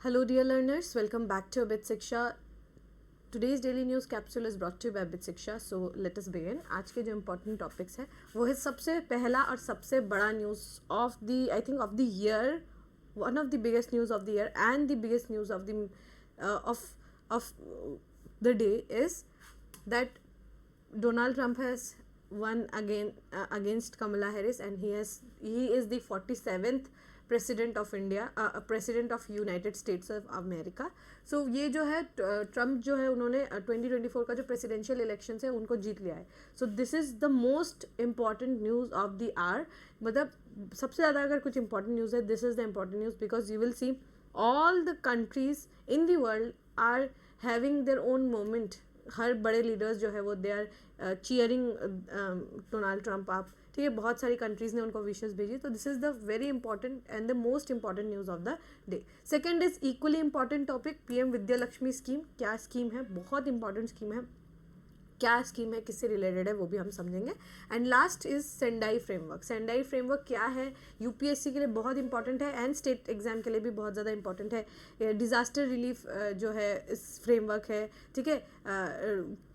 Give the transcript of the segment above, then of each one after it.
Hello dear learners, welcome back to Abit Shiksha. Today's daily news capsule is brought to you by Abit Shiksha. So let us begin. आज के जो important topics है वो है सबसे पहला और सबसे बड़ा news of the of the year, one of the biggest news of the year and the biggest news of the of the day is that Donald Trump has won again against Kamala Harris, and he is the 47th president of India, president of United States of America. So ये जो है Trump जो है उन्होंने 2024 का जो presidential election है उनको जीत लिया है. So this is the most important news of the hour. मतलब सबसे ज़्यादा अगर कुछ इंपॉर्टेंट न्यूज़ है, this is the important news because you will see all the countries in the world are having their own moment. हर बड़े leaders जो है वो they are cheering Donald Trump आप. ठीक है, बहुत सारी कंट्रीज़ ने उनको विशेस भेजी. तो this is the very important and the most important news of the day. Second is equally important topic, PM Vidya Lakshmi scheme. क्या स्कीम है? बहुत इंपॉर्टेंट स्कीम है. क्या स्कीम है, किससे रिलेटेड है, वो भी हम समझेंगे. And last is Sendai framework. Sendai framework क्या है? यूपीएससी के लिए बहुत इंपॉर्टेंट है एंड स्टेट एग्जाम के लिए भी बहुत ज़्यादा इंपॉर्टेंट है. डिज़ास्टर रिलीफ जो है इस फ्रेमवर्क है. ठीक है,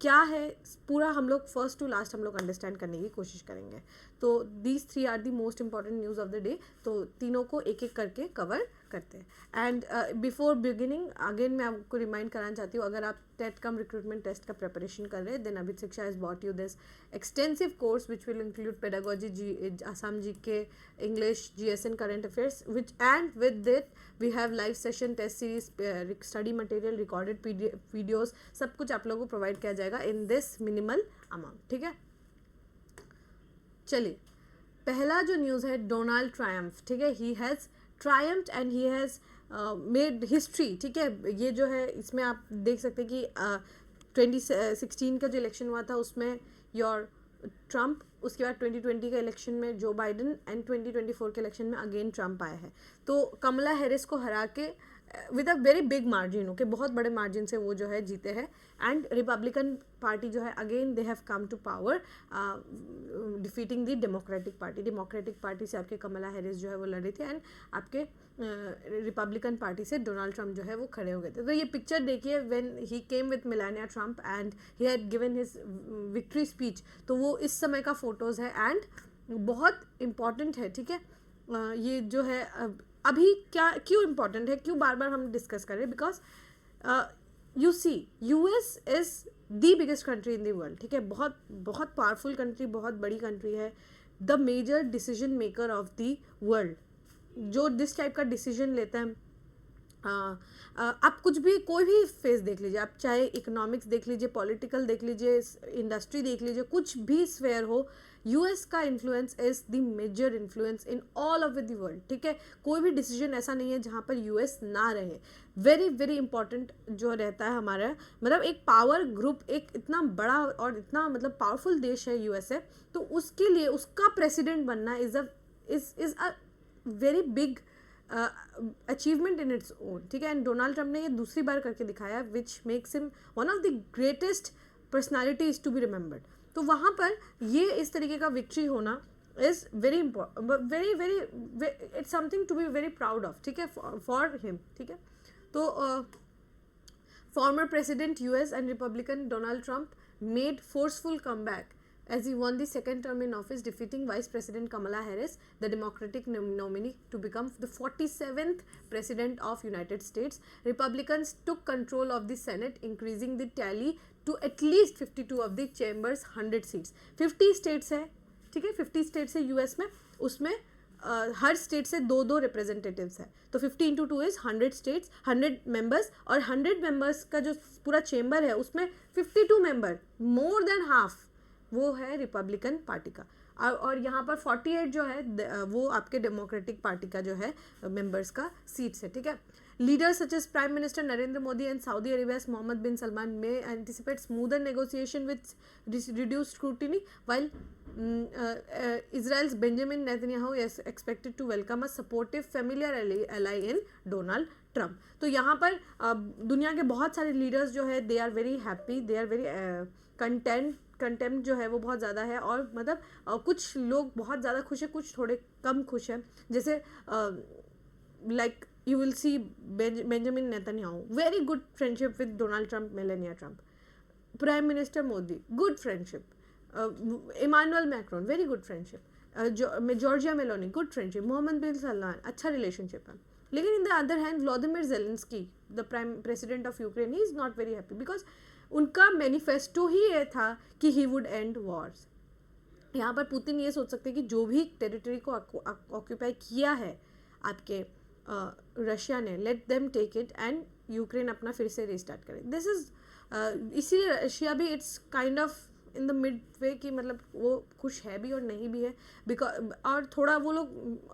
क्या है पूरा हम लोग फर्स्ट टू लास्ट हम लोग अंडरस्टैंड करने की कोशिश करेंगे. तो these three are the most important news of the day. तो तीनों को एक एक करके कवर करते हैं. एंड बिफोर बिगिनिंग अगेन मैं आपको रिमाइंड कराना चाहती हूँ, अगर आप टेट कम रिक्रूटमेंट टेस्ट का प्रिपरेशन कर रहे हैं then Abhit Shiksha has bought you this extensive course which will include pedagogy, Assam GK, English, GSN, current affairs which and with that we have live session, test series, study material, recorded videos, सब कुछ आप लोगों को provide किया जाएगा in this minimal amount. ठीक है, चलिए पहला जो न्यूज़ है डोनाल्ड ट्रायम्फ. ठीक है, he has triumphed and he has made history. ठीक है, ये जो है इसमें आप देख सकते हैं कि 2016 का जो इलेक्शन हुआ था उसमें योर ट्रम्प, उसके बाद 2020 का इलेक्शन में जो बाइडन एंड 2024 के इलेक्शन में अगेन ट्रम्प आया है. तो कमला हैरिस को हरा के with a very big margin, okay, बहुत बड़े मार्जिन से वो जो है जीते हैं. एंड रिपब्लिकन पार्टी जो है again they have come to power defeating the Democratic party. Democratic party से आपके कमला हैरिस जो है वो लड़ी थी एंड आपके रिपब्लिकन पार्टी से डोनाल्ड ट्रम्प जो है वो खड़े हो गए थे. तो ये पिक्चर देखिए when he came with Melania Trump and he had given his victory speech. तो वो इस समय का फोटोज़ है एंड बहुत इम्पॉर्टेंट है. ठीक है, ये जो है अभी क्या क्यों इम्पॉर्टेंट है, क्यों बार बार हम डिस्कस कर रहे हैं, because you see US is the biggest country in the world. ठीक है, बहुत बहुत पावरफुल कंट्री, बहुत बड़ी कंट्री है, the major decision maker of the world. जो दिस टाइप का डिसीजन लेता है, आप कुछ भी कोई भी फेस देख लीजिए, आप चाहे इकोनॉमिक्स देख लीजिए, पॉलिटिकल देख लीजिए, इंडस्ट्री देख लीजिए, कुछ भी स्फेयर हो, यूएस का influence is the major influence in all over the world. ठीक है, कोई भी डिसीजन ऐसा नहीं है जहाँ पर यूएस ना रहे. वेरी वेरी इंपॉर्टेंट जो रहता है हमारा, मतलब एक पावर ग्रुप, एक इतना बड़ा और इतना मतलब पावरफुल देश है यूएसए. तो उसके लिए उसका प्रेसिडेंट बनना is a very big achievement in its own. ठीक है, एंड डोनाल्ड ट्रम्प ने ये दूसरी बार करके दिखाया which makes him one of the greatest personalities to be remembered. तो वहाँ पर ये इस तरीके का विक्ट्री होना is very important, very very it's something to be very proud of. ठीक है, फॉर हिम. ठीक है, तो former president US and Republican Donald Trump made forceful comeback as he won the second term in office, defeating Vice President Kamala Harris, the Democratic nominee, to become the 47th President of United States. Republicans took control of the Senate, increasing the tally to at least 52 of the chambers 100 seats. 50 states है. ठीक है, 50 states है US में, उसमें हर state से दो दो representatives है. तो 50 इंटू 2 इज़ 100 स्टेट्स, 100 मेंबर्स, और 100 मेंबर्स का जो पूरा चेंबर है उसमें 52 मेंबर, मोर देन हाफ, वो है रिपब्लिकन पार्टी का. और यहाँ पर 48 जो है वो आपके डेमोक्रेटिक पार्टी का जो है मेंबर्स का सीट्स है. ठीक है, leaders such as prime minister Narendra Modi and Saudi Arabia's Mohammed bin Salman may anticipate smoother negotiation with reduced scrutiny, while Israel's Benjamin Netanyahu is expected to welcome a supportive familiar ally in Donald Trump. तो यहाँ पर दुनिया के बहुत सारे leaders जो है they are very happy, they are very contempt जो है वो बहुत ज़्यादा है, और मतलब कुछ लोग बहुत ज़्यादा खुश है, कुछ थोड़े कम खुश हैं. जैसे like you will see Benjamin Netanyahu, very good friendship with Donald Trump, Melania Trump. Prime Minister Modi, good friendship. Emmanuel Macron, very good friendship. Georgia Meloni, good friendship. Mohammed bin Salman, अच्छा relationship है. लेकिन in the other hand, Vladimir Zelensky, the prime president of Ukraine, he is not very happy because उनका manifesto ही ये था कि he would end wars. यहाँ पर Putin ये सोच सकते हैं कि जो भी टेरिटरी को ऑक्यूपाई किया है आपके रशिया ने, let them take it and Ukraine अपना फिर से रिस्टार्ट करे. दिस इज इसीलिए रशिया भी it's kind of in the mid way कि मतलब वो खुश है भी और नहीं भी है, बिकॉज और थोड़ा वो लोग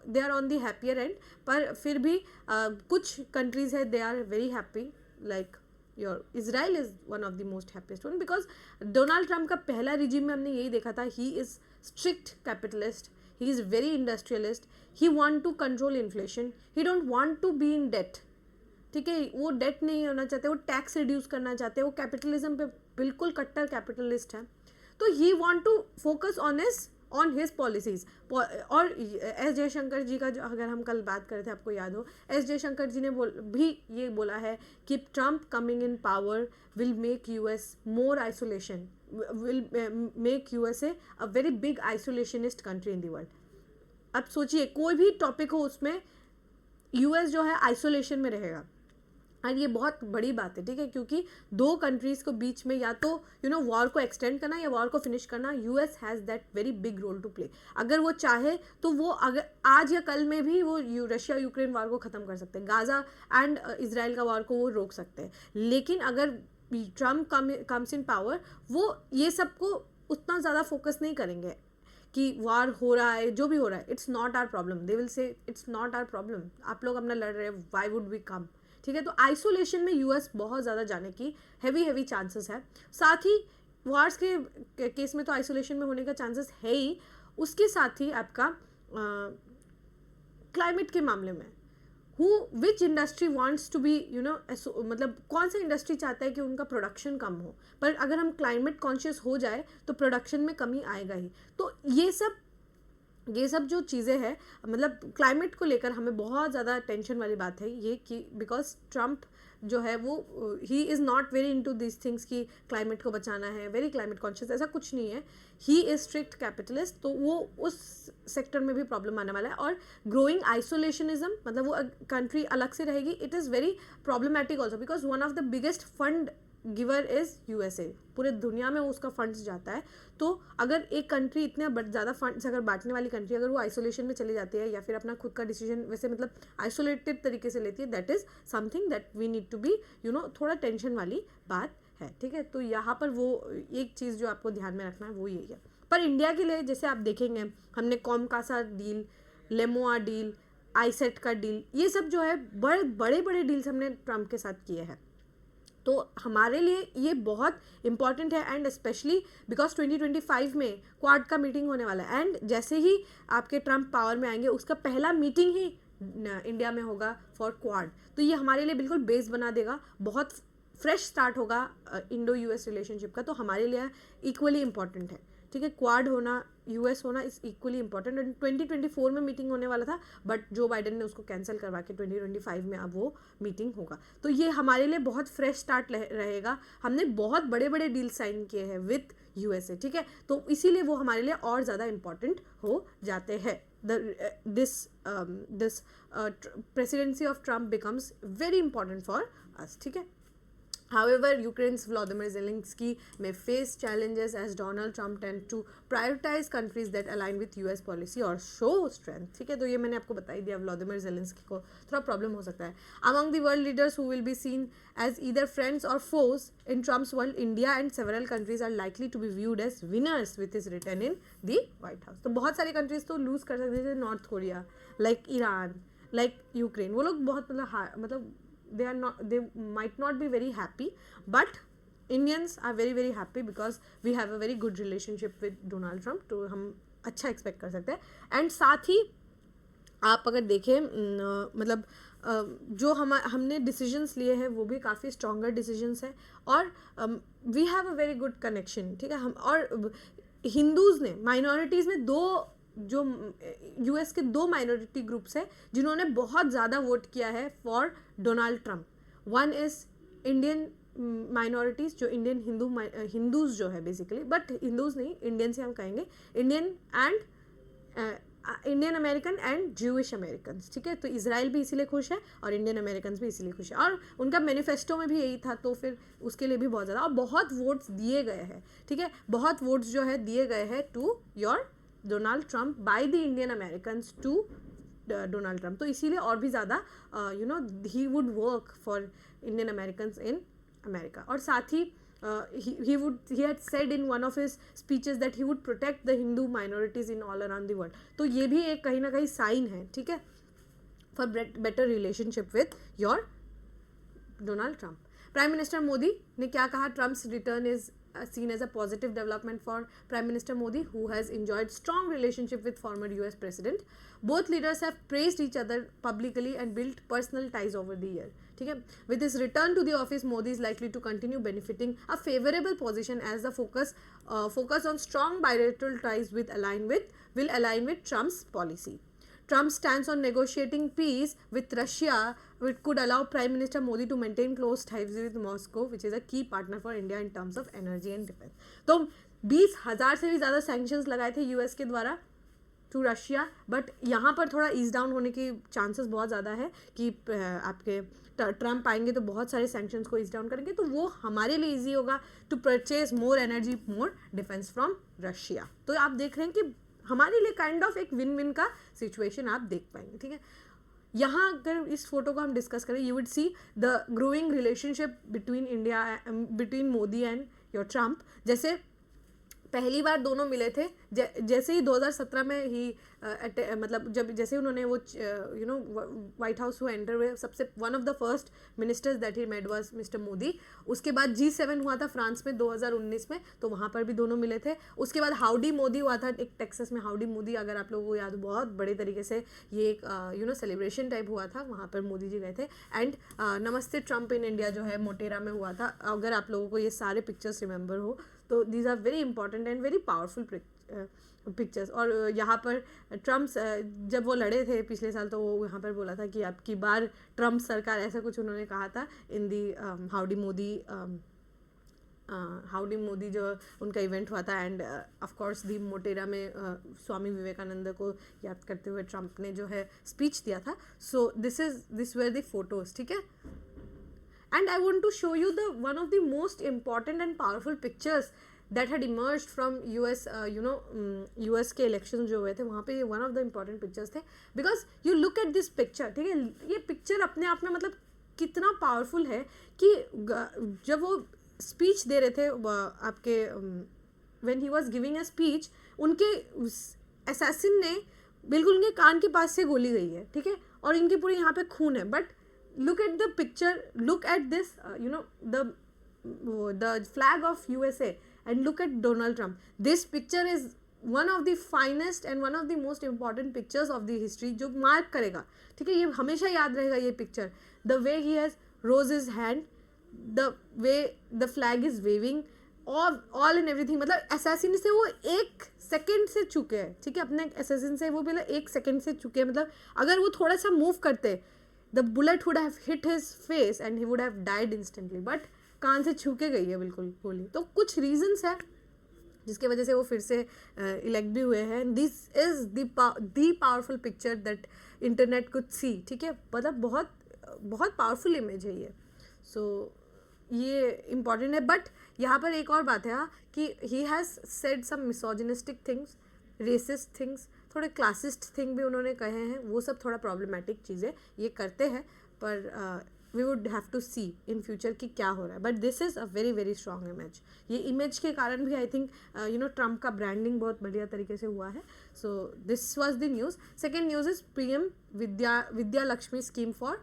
they are on the happier end, पर फिर भी कुछ कंट्रीज है they are very happy, like your Israel is one of the most happiest one, because Donald Trump का पहला रिजीम में हमने यही देखा था, he is strict capitalist, he is very industrialist, he want to control inflation, he don't want to be in debt. ठीक है, वो डेट नहीं होना चाहते, वो टैक्स रिड्यूस करना चाहते हैं, वो कैपिटलिज्म पे बिल्कुल कट्टर कैपिटलिस्ट है. तो he want to focus on his policies. और एस जयशंकर जी का जो अगर हम कल बात कर रहे थे, आपको याद हो, एस जयशंकर जी ने भी ये बोला है कि Trump coming in power will make US more isolation, will make USA a very big isolationist country in the world. अब सोचिए कोई भी टॉपिक हो उसमें यूएस जो है आइसोलेशन में रहेगा, और ये बहुत बड़ी बात है. ठीक है, क्योंकि दो कंट्रीज को बीच में या तो वॉर को एक्सटेंड करना या वॉर को फिनिश करना, US has that very big role to play. अगर वो चाहे तो वो अगर आज या कल में भी वो रशिया यूक्रेन वॉर को ख़त्म कर सकते हैं, गाज़ा एंड इजराइल का वॉर को वो रोक सकते हैं. लेकिन अगर ट्रम्प कम्स इन पावर, वो ये सबको उतना ज़्यादा फोकस नहीं करेंगे कि वार हो रहा है, जो भी हो रहा है, it's not our problem. They will say it's not our problem, आप लोग अपना लड़ रहे हैं, वाई वुड वी कम. ठीक है, तो आइसोलेशन में यूएस बहुत ज़्यादा जाने की हैवी चांसेस है. साथ ही वार्स के केस में तो आइसोलेशन में होने का चांसेस है ही, उसके साथ ही आपका क्लाइमेट के मामले में which industry wants to be मतलब कौन सा इंडस्ट्री चाहता है कि उनका प्रोडक्शन कम हो, पर अगर हम क्लाइमेट कॉन्शियस हो जाए तो प्रोडक्शन में कमी आएगा ही. तो ये सब जो चीज़ें हैं, मतलब क्लाइमेट को लेकर हमें बहुत ज़्यादा टेंशन वाली बात है ये कि बिकॉज ट्रम्प जो है वो he is not very into this things कि क्लाइमेट को बचाना है, वेरी क्लाइमेट कॉन्शियस, ऐसा कुछ नहीं है. ही इज़ स्ट्रिक्ट कैपिटलिस्ट, तो वो उस सेक्टर में भी प्रॉब्लम आने वाला है. और ग्रोइंग आइसोलेशनिज्म, मतलब वो कंट्री अलग से रहेगी, it is very problematic also, because one of the biggest fund giver is USA. पूरे दुनिया में उसका फंड्स जाता है. तो अगर एक कंट्री इतने ज़्यादा फंड्स अगर बांटने वाली कंट्री अगर वो आइसोलेशन में चली जाती है या फिर अपना खुद का डिसीजन वैसे मतलब आइसोलेटेड तरीके से लेती है, that is something that we need to be थोड़ा टेंशन वाली बात है. ठीक है, तो यहाँ पर वो एक चीज़ जो आपको ध्यान में रखना है वो यही है. पर इंडिया के लिए जैसे आप देखेंगे, हमने कॉमकासा डील, लेमोआ डील, आईसेट का डील, ये सब जो है बड़े डील्स हमने ट्रम्प के साथ किए हैं. तो हमारे लिए ये बहुत इंपॉर्टेंट है, एंड स्पेशली बिकॉज 2025 में क्वाड का मीटिंग होने वाला है, एंड जैसे ही आपके ट्रम्प पावर में आएंगे उसका पहला मीटिंग ही इंडिया में होगा फॉर क्वाड. तो ये हमारे लिए बिल्कुल बेस बना देगा, बहुत फ्रेश स्टार्ट होगा इंडो यूएस रिलेशनशिप का. तो हमारे लिए इक्वली इंपॉर्टेंट है. ठीक है, क्वाड होना, यूएस होना इज़ इक्वली इंपॉर्टेंट. 2024 में मीटिंग होने वाला था, बट जो बाइडन ने उसको कैंसिल करवा के 2025 में अब वो मीटिंग होगा. तो ये हमारे लिए बहुत फ्रेश स्टार्ट रहेगा. हमने बहुत बड़े डील साइन किए हैं विथ यूएसए. ठीक है, तो इसीलिए वो हमारे लिए और ज़्यादा इंपॉर्टेंट हो जाते हैं. This presidency of Trump becomes very important for us. ठीक है. However, Ukraine's Volodymyr Zelensky may face challenges as Donald Trump tends to prioritize countries that align with US policy or show strength. ठीक है, तो ये मैंने आपको बता ही दिया. व्लादिमीर जेलेंस्की को थोड़ा प्रॉब्लम हो सकता है. Among the world leaders who will be seen as either friends or foes in Trump's world, India and several countries are likely to be viewed as winners with his return in the White House. तो बहुत सारी countries तो loose कर सकते थे, north Korea, like Iran, like Ukraine, वो लोग बहुत मतलब they might not be very happy, but Indians are very happy because we have a very good relationship with Donald Trump. तो हम अच्छा एक्सपेक्ट कर सकते हैं. एंड साथ ही आप अगर देखें मतलब जो हमने डिसीजंस लिए हैं वो भी काफ़ी स्ट्रॉन्गर डिसीजंस हैं, और we have a very good connection. ठीक है, हम और हिंदूज़ ने, माइनॉरिटीज़ ने 2 जो यूएस के 2 माइनॉरिटी ग्रुप्स है जिन्होंने बहुत ज़्यादा वोट किया है for Donald Trump. One is Indian minorities, जो इंडियन हिंदूज जो है बेसिकली, बट हिंदूज नहीं, इंडियन से हम कहेंगे, Indian American and Jewish American. ठीक है, तो इजराइल भी इसीलिए खुश है और इंडियन अमेरिकन भी इसीलिए खुश है, और उनका मैनिफेस्टो में भी यही था, तो फिर उसके लिए भी बहुत ज़्यादा, और बहुत वोट्स दिए गए हैं. ठीक है, बहुत वोट्स जो है दिए गए हैं to your Donald Trump by the Indian American to Donald Trump. तो इसीलिए और भी ज़्यादा he would work for Indian American in America. और साथ ही he had said in one of his speeches that he would protect the Hindu minorities in all around the world. तो ये भी एक कहीं ना कहीं साइन है, ठीक है, for better relationship with your Donald Trump. Prime Minister Modi ने क्या कहा? Trump's return is seen as a positive development for Prime Minister Modi, who has enjoyed strong relationship with former US President. Both leaders have praised each other publicly and built personal ties over the year. ठीक है, with his return to the office, Modi is likely to continue benefiting a favorable position as the focus on strong bilateral ties will align with Trump's policy. Trump's stance on negotiating peace with Russia, which could allow Prime Minister Modi to maintain close ties with Moscow, which is a key partner for India in terms of energy and defense. तो 20,000 से भी ज़्यादा sanctions लगाए थे US के द्वारा to Russia, but यहाँ पर थोड़ा ईज डाउन होने की चांसेस बहुत ज़्यादा है कि आपके ट्रम्प आएंगे तो बहुत सारे सैंक्शंस को ईज डाउन करेंगे, तो वो हमारे लिए ईजी होगा to purchase more energy, more defence from Russia. तो आप देख रहे हैं कि हमारे लिए काइंड ऑफ एक विन विन का सिचुएशन आप देख पाएंगे. ठीक है, यहाँ अगर इस फोटो को हम डिस्कस करें, you would see the growing relationship between Modi and your Trump. जैसे पहली बार दोनों मिले थे, जैसे ही 2017 में ही मतलब जब जैसे उन्होंने वो व्हाइट हाउस वो एंटर हुए, सबसे one of the first ministers that he met was mister Modi. उसके बाद G7 हुआ था फ्रांस में 2019 में, तो वहाँ पर भी दोनों मिले थे. उसके बाद हाउडी मोदी हुआ था एक टेक्सास में. हाउडी मोदी अगर आप लोगों को याद हो, बहुत बड़े तरीके से ये एक सेलिब्रेशन टाइप हुआ था, वहाँ पर मोदी जी गए थे. एंड नमस्ते ट्रम्प इन इंडिया जो है मोटेरा में हुआ था, अगर आप लोगों को ये सारे पिक्चर्स रिमेंबर हो तो these are very important and very powerful pictures. और यहाँ पर ट्रम्प जब वो लड़े थे पिछले साल, तो वो यहाँ पर बोला था कि आपकी बार ट्रम्प सरकार, ऐसा कुछ उन्होंने कहा था इन दी हाउडी मोदी जो उनका इवेंट हुआ था. एंड ऑफ कोर्स दी मोटेरा में स्वामी विवेकानंद को याद करते हुए ट्रम्प ने जो है स्पीच दिया था. So this were the photos. ठीक है, and I want to show you one of the most important and powerful pictures that had emerged from US US के elections जो हुए थे, वहाँ पे ये one of the important pictures थे, because you look at this picture. ठीक है, ये picture अपने आप में मतलब कितना powerful है कि जब वो speech दे रहे थे आपके when he was giving a speech, उनके assassin ने बिल्कुल उनके कान के पास से गोली गई है. ठीक है, और इनके पूरे यहाँ पे खून है. But look at the picture, look at this the flag of USA and look at Donald Trump. This picture is one of the finest and one of the most important pictures of the history, जो mark करेगा. ठीक है, ये हमेशा याद रहेगा ये picture. The way he has rose his hand, the way the flag is waving, all and everything. मतलब assassin से वो 1 सेकेंड से चुके हैं. ठीक है, अपने assassin से वो पहले 1 सेकेंड से चुके हैं. मतलब अगर वो थोड़ा सा मूव करते, the bullet would have hit his face and he would have died instantly. but कान से छू के गई है बिल्कुल गोली. तो कुछ रीजंस है जिसके वजह से वो फिर से इलेक्ट भी हुए हैं. This is the powerful picture that internet could see. ठीक है, मतलब बहुत बहुत पावरफुल इमेज है ये. सो ये इम्पॉर्टेंट है. बट यहाँ पर एक और बात है कि he has said some misogynistic things, racist things, थोड़े क्लासिस्ट थिंग भी उन्होंने कहे हैं. वो सब थोड़ा प्रॉब्लमेटिक चीज़ें ये करते हैं, पर we would have to see in future कि क्या हो रहा है. But this is a very very strong image. ये इमेज के कारण भी आई थिंक ट्रम्प का ब्रांडिंग बहुत बढ़िया तरीके से हुआ है. So this was the news. Second news is PM Vidya Lakshmi scheme for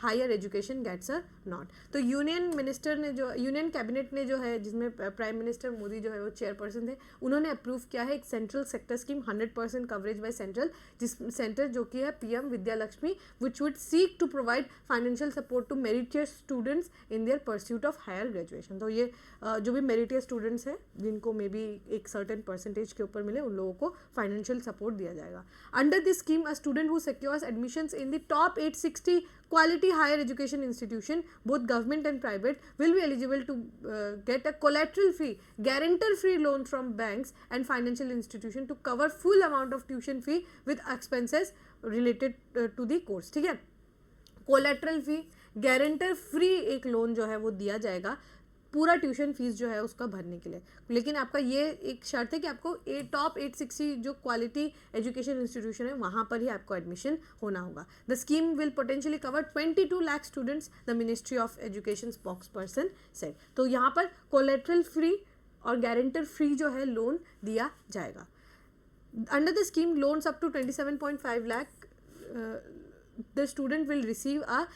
higher education gets a nod. तो यूनियन कैबिनेट ने जो है, जिसमें प्राइम मिनिस्टर मोदी जो है वो चेयरपर्सन थे, उन्होंने अप्रूव किया है एक central sector scheme 100% coverage by centre जो कि है PM Vidya Lakshmi, which would seek to provide financial support to meritorious students in their pursuit of higher graduation. तो ये जो भी मेरिटियस स्टूडेंट्स हैं जिनको मे बी एक सर्टेन परसेंटेज के ऊपर मिले, उन लोगों को फाइनेंशियल सपोर्ट दिया जाएगा। Under this scheme a student who secures admissions in the top 860 quality higher education institution, both government and private, will be eligible to get a collateral free, guarantor free loan from banks and financial institution to cover full amount of tuition fee with expenses related to the course। ठीक है, collateral फी, guarantor free एक loan जो है वो दिया जाएगा पूरा tuition fees जो है उसका भरने के लिए। लेकिन आपका ये एक शर्त है कि आपको टॉप 860 जो क्वालिटी एजुकेशन इंस्टीट्यूशन है वहाँ पर ही आपको एडमिशन होना होगा। The scheme will potentially cover 22 lakh students, the ministry of education spokesperson said. तो यहाँ पर कोलेट्रल फ्री और गारंटर फ्री जो है लोन दिया जाएगा। Under the scheme loans up to 27.5 lakh the student will receive a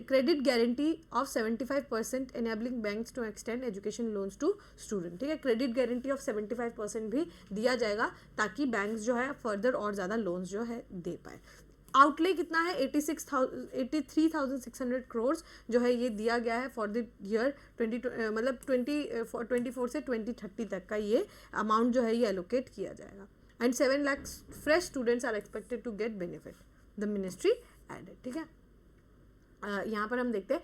credit guarantee of 75%, enabling banks to extend education loans to student। ठीक है, क्रेडिट गारंटी ऑफ 75% भी दिया जाएगा ताकि बैंक्स जो है फर्दर और ज़्यादा लोन्स जो है दे पाए। आउटले कितना है, 83,600 करोड़ जो है ये दिया गया है फॉर द ईयर 2024 से 2030 तक का ये अमाउंट जो है ये एलोकेट किया जाएगा। And 7 lakh fresh students are expected to get benefit, the ministry added. ठीक है, यहाँ पर हम देखते हैं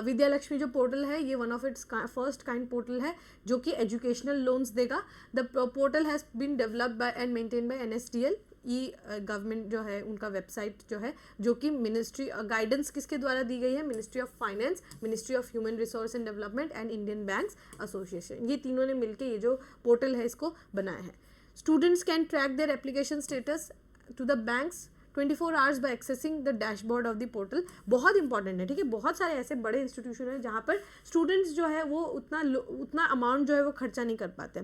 विद्या लक्ष्मी जो पोर्टल है ये one of its first kind portal है जो कि एजुकेशनल लोन्स देगा। The portal has been developed by and maintain by NSDL। Government जो है उनका वेबसाइट जो है, जो कि मिनिस्ट्री गाइडेंस किसके द्वारा दी गई है, ministry of finance, ministry of human resource and development and Indian banks association, ये तीनों ने मिलकर ये जो पोर्टल है इसको बनाया है। Students can track their application status to the banks 24 hours by accessing the dashboard of the portal. बहुत इंपॉर्टेंट है। ठीक है, बहुत सारे ऐसे बड़े इंस्टीट्यूशन हैं जहाँ पर स्टूडेंट्स जो है वो उतना अमाउंट जो है वो खर्चा नहीं कर पाते।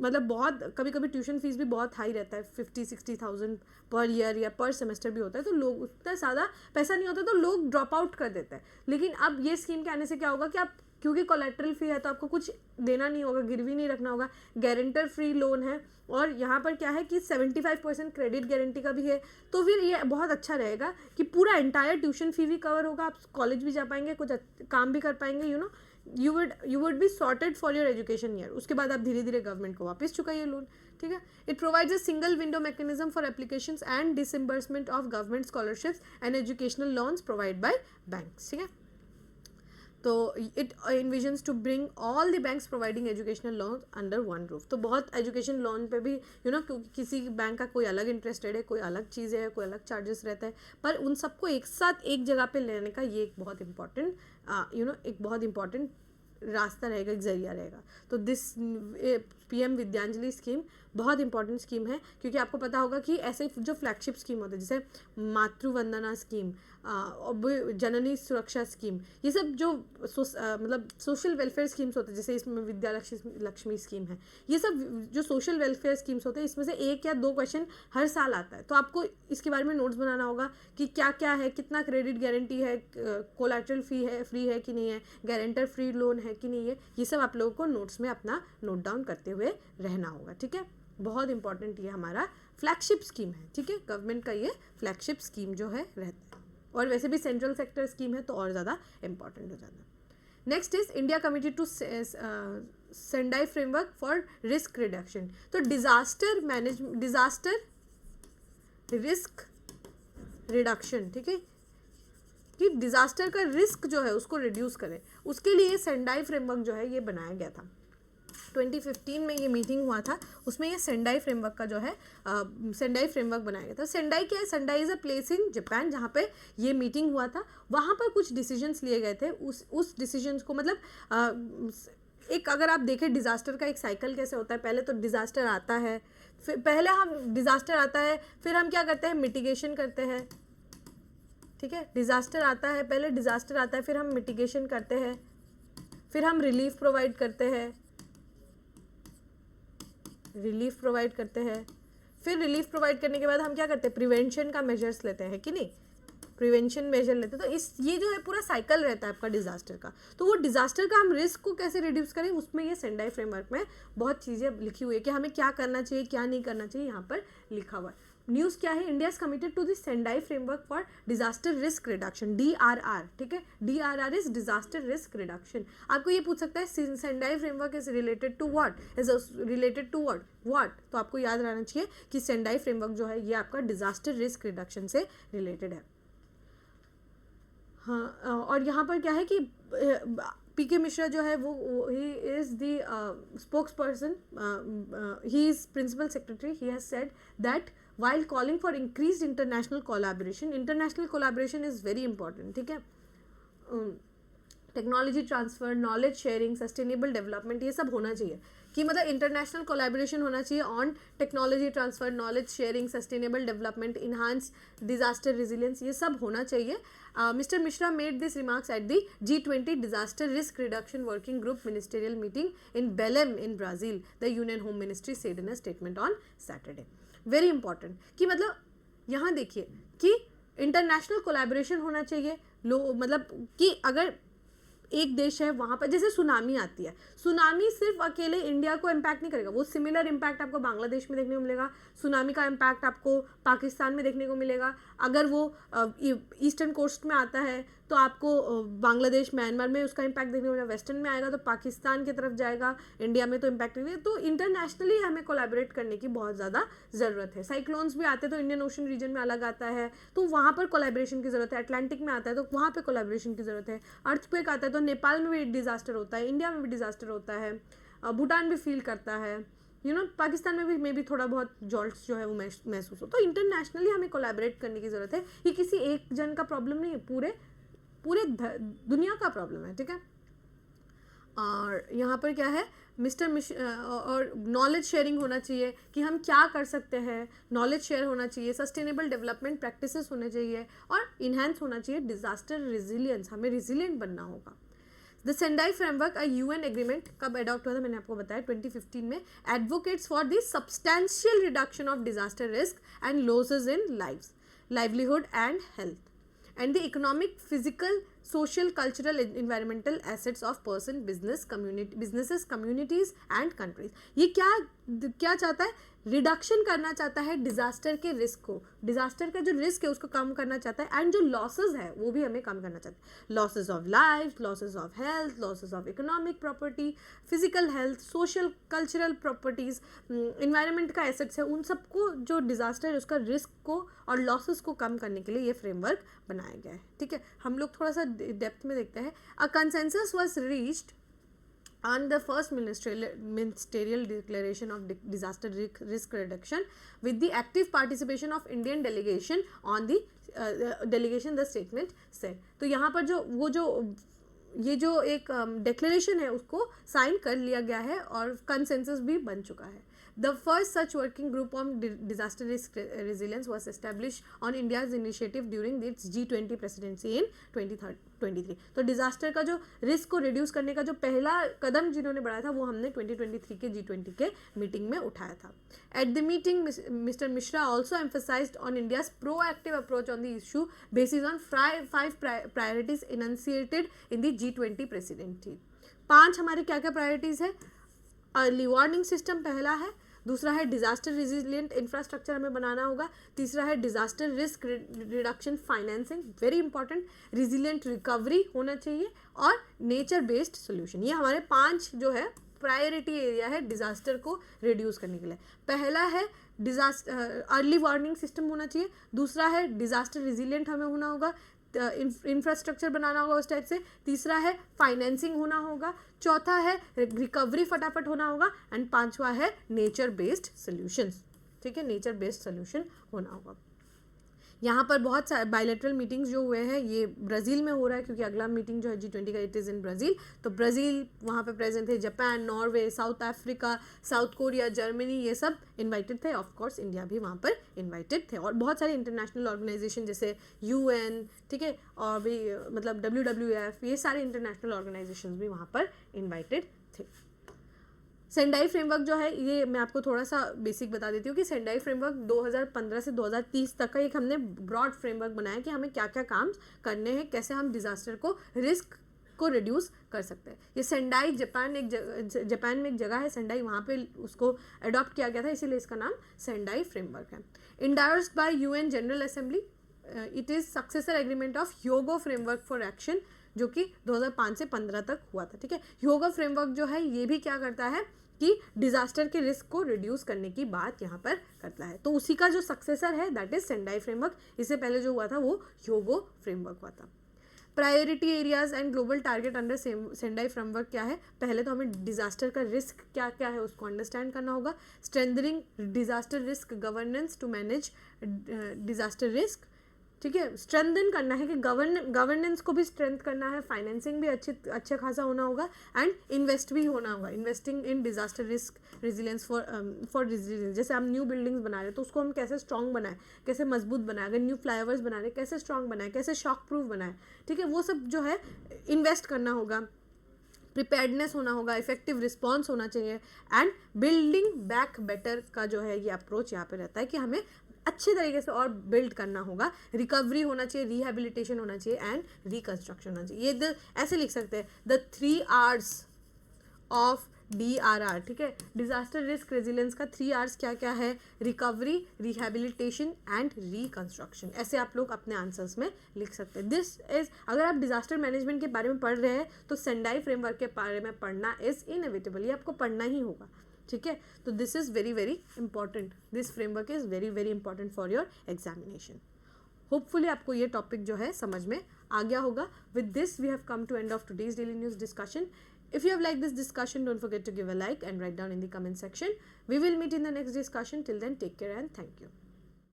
मतलब बहुत कभी कभी ट्यूशन फीस भी बहुत हाई रहता है, 50-60,000 पर ईयर या पर सेमेस्टर भी होता है, तो लोग उतना ज़्यादा पैसा नहीं होता तो लोग ड्रॉप आउट कर देते हैं। लेकिन अब ये स्कीम के आने से क्या होगा कि आप, क्योंकि कोलेट्रल फी है तो आपको कुछ देना नहीं होगा, गिरवी नहीं रखना होगा, गारंटर फ्री लोन है और यहाँ पर क्या है कि 75% क्रेडिट गारंटी का भी है। तो फिर ये बहुत अच्छा रहेगा कि पूरा एंटायर ट्यूशन फी भी कवर होगा, आप कॉलेज भी जा पाएंगे, कुछ काम भी कर पाएंगे, you would be sorted for your education year. उसके बाद आप धीरे धीरे गवर्नमेंट को वापस चुकाइए लोन। ठीक है, it provides a single window mechanism for applications and disbursement of government scholarships and educational loans provide by banks. ठीक है, तो it envisions to bring all the banks providing educational loan under one roof. तो बहुत education loan पे भी क्योंकि किसी bank का कोई अलग इंटरेस्टेड है, कोई अलग चीज़ है, कोई अलग चार्जेस रहता है, पर उन सबको एक साथ एक जगह पे लेने का ये एक बहुत इंपॉर्टेंट एक बहुत इंपॉर्टेंट रास्ता रहेगा, एक जरिया रहेगा। तो दिस PM विद्यांजलि स्कीम बहुत इंपॉर्टेंट स्कीम है, क्योंकि आपको पता होगा कि ऐसे जो फ्लैगशिप स्कीम होते हैं जैसे मातृवंदना स्कीम, जननी सुरक्षा स्कीम, ये सब जो मतलब सोशल वेलफेयर स्कीम्स होते हैं, जैसे इसमें विद्या लक्ष्मी स्कीम है, ये सब जो सोशल वेलफेयर स्कीम्स होते हैं इसमें से 1 या 2 क्वेश्चन हर साल आता है। तो आपको इसके बारे में नोट्स बनाना होगा कि क्या क्या है, कितना क्रेडिट गारंटी है, कोलैटरल फी है, फ्री है कि नहीं है, गारंटर फ्री लोन है कि नहीं है, ये सब आप लोगों को नोट्स में अपना नोट डाउन करते हुए रहना होगा। ठीक है, बहुत इंपॉर्टेंट ये हमारा फ्लैगशिप स्कीम है। ठीक है, गवर्नमेंट का ये फ्लैगशिप स्कीम जो है रहता है, और वैसे भी सेंट्रल सेक्टर स्कीम है तो और ज़्यादा इंपॉर्टेंट हो जाता है। Next is India committed to Sendai framework for risk reduction. तो डिजास्टर रिस्क रिडक्शन, ठीक है, कि डिजास्टर का रिस्क जो है उसको रिड्यूस करें, उसके लिए सेंडाई फ्रेमवर्क जो है ये बनाया गया था। 2015 में ये मीटिंग हुआ था, उसमें ये सेंडाई फ्रेमवर्क का जो है सेंडाई फ्रेमवर्क बनाया गया था। सेंडाई क्या है? Sendai is a place in Japan जहाँ पे ये मीटिंग हुआ था। वहाँ पर कुछ डिसीजंस लिए गए थे। उस डिसीजंस को मतलब एक अगर आप देखें डिज़ास्टर का एक साइकिल कैसे होता है, पहले तो डिज़ास्टर आता है, फिर पहले हम डिज़ास्टर आता है, फिर हम क्या करते हैं, मिटिगेशन करते हैं। ठीक है, डिज़ास्टर आता है, पहले डिज़ास्टर आता है, फिर हम मिटिगेशन करते हैं, फिर हम रिलीफ प्रोवाइड करते हैं, फिर रिलीफ प्रोवाइड करने के बाद हम क्या करते हैं, प्रिवेंशन का मेजर्स लेते हैं कि नहीं, प्रिवेंशन मेजर लेते हैं। तो इस ये जो है पूरा साइकिल रहता है आपका डिजास्टर का। तो वो डिजास्टर का हम रिस्क को कैसे रिड्यूस करें, उसमें ये सेंडाई फ्रेमवर्क में बहुत चीज़ें लिखी हुई है कि हमें क्या करना चाहिए क्या नहीं करना चाहिए, यहाँ पर लिखा हुआ है। न्यूज़ क्या है, India is committed to the Sendai framework for disaster risk reduction, DRR, ठीक है, DRR is disaster risk reduction. आपको ये पूछ सकता है Sendai framework is related to what, is related to what, तो आपको याद रहना चाहिए कि सेंडाई फ्रेमवर्क जो है ये आपका डिजास्टर रिस्क रिडक्शन से रिलेटेड है। हाँ, और यहाँ पर क्या है कि PK मिश्रा जो है वो he is the spokesperson, he is principal secretary, he has said that while calling for increased international collaboration is very important, ठीक है, technology transfer, knowledge sharing, sustainable development, ये सब होना चाहिए कि मतलब इंटरनेशनल कोलैबोरेशन होना चाहिए on technology transfer, knowledge sharing, sustainable development, enhance disaster resilience, ये सब होना चाहिए। Mister Mishra made this remarks at the G20 disaster risk reduction working group ministerial meeting in बेलेम in Brazil, the union home ministry said in a statement on Saturday. Very important कि मतलब यहाँ देखिए कि international collaboration होना चाहिए, मतलब कि अगर एक देश है वहाँ पर, जैसे सुनामी आती है, सुनामी सिर्फ अकेले इंडिया को इम्पैक्ट नहीं करेगा, वो सिमिलर इम्पैक्ट आपको बांग्लादेश में देखने को मिलेगा, सुनामी का इम्पैक्ट आपको पाकिस्तान में देखने को मिलेगा। अगर वो ईस्टर्न कोस्ट में आता है तो आपको बांग्लादेश, म्यांमार में उसका इम्पैक्ट देखने को मिलेगा, वेस्टर्न में आएगा तो पाकिस्तान की तरफ जाएगा, इंडिया में तो इम्पैक्ट नहीं है। तो इंटरनेशनली हमें कोलैबोरेट करने की बहुत ज़्यादा ज़रूरत है। साइक्लोन्स भी आते हैं तो इंडियन ओशन रीजन में अलग आता है, तो वहाँ पर कोलैबोरेशन की ज़रूरत है। अटलांटिक में आता है तो वहाँ पर कोलैबोरेशन की ज़रूरत है। अर्थक्वेक आता है तो नेपाल में भी डिजास्टर होता है, इंडिया में भी डिजास्टर होता है, भूटान भी फील करता है, पाकिस्तान में भी मे भी थोड़ा बहुत जॉल्ट्स जो है वो महसूस हो। तो इंटरनेशनली हमें कोलैबोरेट करने की ज़रूरत है। ये किसी एक जन का प्रॉब्लम नहीं है, पूरे दुनिया का प्रॉब्लम है, ठीक है। और यहाँ पर क्या है और नॉलेज शेयरिंग होना चाहिए कि हम क्या कर सकते हैं, नॉलेज शेयर होना चाहिए, सस्टेनेबल डेवलपमेंट प्रैक्टिसेस होने चाहिए और इन्हेंस होना चाहिए डिजास्टर रेजिलियंस, हमें रेजिलियंट बनना होगा। The Sendai framework UN agreement कब अडॉप्ट हुआ था, मैंने आपको बताया 2015 में, advocates for the substantial reduction of disaster risk and losses in livelihood and health and the economic, physical, social, cultural, environmental assets of person, businesses, communities and countries। ये क्या चाहता है, रिडक्शन करना चाहता है डिजास्टर के रिस्क को, disaster का जो रिस्क है उसको कम करना चाहता है, एंड जो लॉसेस है वो भी हमें कम करना चाहता है। Losses of life, losses of health, losses of economic property, physical health, social cultural properties, environment का एसेट्स है, उन सबको जो डिजास्टर है उसका रिस्क को और लॉसेस को कम करने के लिए ये फ्रेमवर्क बनाया गया है, ठीक है। हम लोग थोड़ा सा डेप्थ में देखते हैं। अ consensus was reached on the first ministerial declaration of disaster risk reduction with the active participation of Indian delegation on the delegation, the statement said। तो यहाँ पर ये जो एक declaration है उसको साइन कर लिया गया है और कंसेंसस भी बन चुका है। The first such working group on disaster risk resilience was established on India's initiative during its G20 presidency in 2023। तो डिजास्टर का जो रिस्क को रिड्यूस करने का जो पहला कदम जिन्होंने बढ़ाया था वो हमने 2023 के G20 के मीटिंग में उठाया था। At the meeting, Mr. Mishra also emphasized on India's proactive approach on the issue based on 5 priorities enunciated in the G20 presidency। 5 हमारे क्या क्या प्रायोरिटीज़ है, अर्ली वार्निंग सिस्टम पहला है, दूसरा है डिजास्टर रेजिलिएंट इंफ्रास्ट्रक्चर हमें बनाना होगा, तीसरा है disaster risk reduction financing, very important, resilient recovery होना चाहिए और नेचर बेस्ड सोल्यूशन। ये हमारे 5 जो है प्रायोरिटी एरिया है डिजास्टर को रिड्यूस करने के लिए। पहला है डिजास्टर अर्ली वार्निंग सिस्टम होना चाहिए, दूसरा है डिजास्टर रेजिलिएंट हमें होना होगा, इंफ्रास्ट्रक्चर बनाना होगा उस टाइप से, तीसरा है फाइनेंसिंग होना होगा, चौथा है रिकवरी फटाफट होना होगा, एंड 5वां है नेचर बेस्ड सॉल्यूशंस, ठीक है, नेचर बेस्ड सॉल्यूशन होना होगा। यहाँ पर बहुत सारे बायलैटरल मीटिंग्स जो हुए हैं ये ब्राज़ील में हो रहा है क्योंकि अगला मीटिंग जो है G20 का इट इज़ इन ब्राज़ील। तो ब्राज़ील वहाँ पे प्रेजेंट थे, Japan, Norway, south Africa, south Korea, Germany, ये सब इनवाइटेड थे। ऑफ कोर्स इंडिया भी वहाँ पर इनवाइटेड थे और बहुत सारे इंटरनेशनल ऑर्गेनाइजेशन जैसे UN, ठीक है, और भी मतलब WWF, ये सारे इंटरनेशनल ऑर्गेनाइजेशन भी वहाँ पर इनवाइटेड थे। सेंडाई फ्रेमवर्क जो है, ये मैं आपको थोड़ा सा बेसिक बता देती हूँ कि सेंडाई फ्रेमवर्क 2015 से 2030 तक का एक हमने ब्रॉड फ्रेमवर्क बनाया कि हमें क्या क्या काम करने हैं, कैसे हम डिजास्टर को, रिस्क को रिड्यूस कर सकते हैं। ये सेंडाई जापान में एक जगह है सेंडाई, वहाँ पे उसको अडॉप्ट किया गया था, इसीलिए इसका नाम सेंडाई फ्रेमवर्क है। Endorsed bye UN general assembly, it is successor agreement of Hyogo framework for action, जो कि 2005 से 15 तक हुआ था। ठीक है, ह्योगो फ्रेमवर्क जो है ये भी क्या करता है कि डिजास्टर के रिस्क को रिड्यूस करने की बात यहाँ पर करता है। तो उसी का जो सक्सेसर है दैट इज सेंडाई फ्रेमवर्क। इससे पहले जो हुआ था वो ह्योगो फ्रेमवर्क हुआ था। Priority areas and global target under Sendai framework क्या है? पहले तो हमें डिजास्टर का रिस्क क्या क्या है उसको अंडरस्टैंड करना होगा। Strengthening disaster risk governance to manage disaster risk. ठीक है, स्ट्रेंथन करना है कि गवर्नेंस को भी स्ट्रेंथ करना है, फाइनेंसिंग भी अच्छे खासा होना होगा, एंड इन्वेस्ट भी होना होगा, investing in disaster risk resilience for resilience. जैसे हम न्यू बिल्डिंग्स बना रहे हैं तो उसको हम कैसे स्ट्रॉन्ग बनाए, कैसे मजबूत बनाए, अगर न्यू फ्लाईओवर्स बना रहे हैं कैसे स्ट्रॉन्ग बनाए, कैसे शॉक प्रूफ बनाए। ठीक है, वो सब जो है इन्वेस्ट करना होगा, प्रिपेयर्डनेस होना होगा, इफेक्टिव रिस्पॉन्स होना चाहिए, एंड बिल्डिंग बैक बेटर का जो है ये अप्रोच यहाँ पे रहता है कि हमें अच्छे तरीके से और बिल्ड करना होगा, रिकवरी होना चाहिए, रिहेबिलिटेशन होना चाहिए, एंड रिकंस्ट्रक्शन होना चाहिए। ये ऐसे लिख सकते हैं द 3 Rs ऑफ DRR। ठीक है, डिजास्टर रिस्क रेजिलियंस का 3 Rs क्या क्या है? Recovery, rehabilitation and reconstruction. ऐसे आप लोग अपने आंसर्स में लिख सकते हैं। दिस इज, अगर आप डिजास्टर मैनेजमेंट के बारे में पढ़ रहे हैं तो सेंडाई फ्रेमवर्क के बारे में पढ़ना इज इनएविटेबल, ये आपको पढ़ना ही होगा। ठीक है, तो this is very very important, this framework is very very important for your examination. Hopefully आपको ये टॉपिक जो है समझ में आ गया होगा। With this we have come to end of today's daily news discussion. If you have liked this discussion, don't forget to give a like and write down in the comment section. We will meet in the next discussion. Till then, take care and thank you.